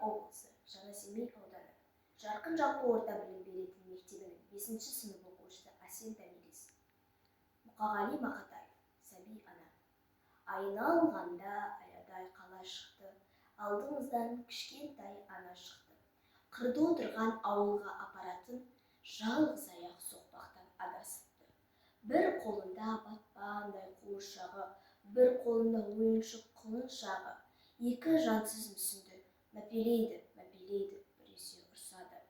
облысы, Жаңасемей ауданы, Жарқын жалпы орта білім беретін мектебінің 5-ші сынып оқушысы Асен Томирис. Мұқағали Мақатаев, сәби ана. Айналғанда аядай қала шықты, алдымыздан кішкентай ана шықты. Қырда отырған ауылға апаратын жалғыз аяқ соқпақтан адасыпты. Бір қолында батпандай қуыршағы, бір қолында ойыншық құлыншағы, екі жансыз мүсінді мәпелейді, біресе ұрсады.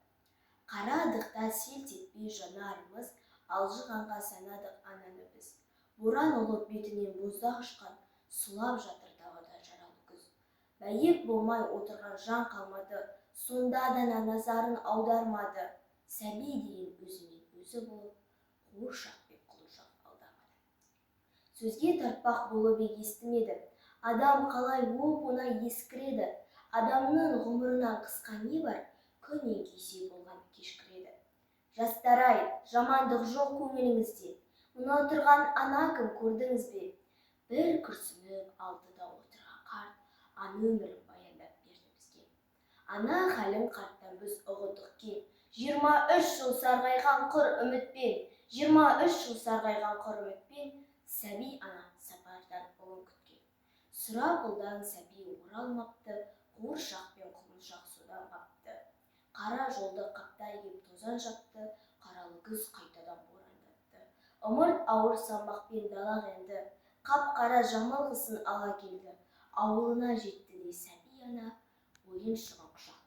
Қарадық та селт етпей жанарымыз, алжығанға санадық ананы біз. Боран ұлып бетінен боздақ ұшқан, сұлап жатыр далада жаралы күз. Бәйек болмай отырған жан қалмады, сонда да назарын аудармады. Сәби дейін өзімен өзі болып, қуыршақ пен құлыншақ алдамады. Сөзге тартпақ болып естімеді. Адам қалай оп-оңай ескіреді. Адамның ғұмырынан қысқа не бар, күн еңкейсе болған кешкіреді. Жастар-ай, жамандық жоқ көңіліңізде. Мұны отырған ана кім, көрдіңіз бе? Бір күрсініп алдыда отырған қарт, ана өмірін баяндап берді бізге. Ана хәлін қарттан біз ұғындық кен. 23 жыл сарғайған құр үмітпен, 23 жыл сарғайған құр үмітпен, сәби ана сапардан ұлын күткен. Сұрапылдан сәби оралмапты, қуыршақ пен құлыншақ содан қапты. Қара жолды қаптай кеп тозан жапты, қаралы күз қайтадан борандатты. Ымырт ауыр салмақпен далақ енді, қап-қара жамылғысын ала келді. Ауылына жетті де сәби ана, ойын шығын құшақ.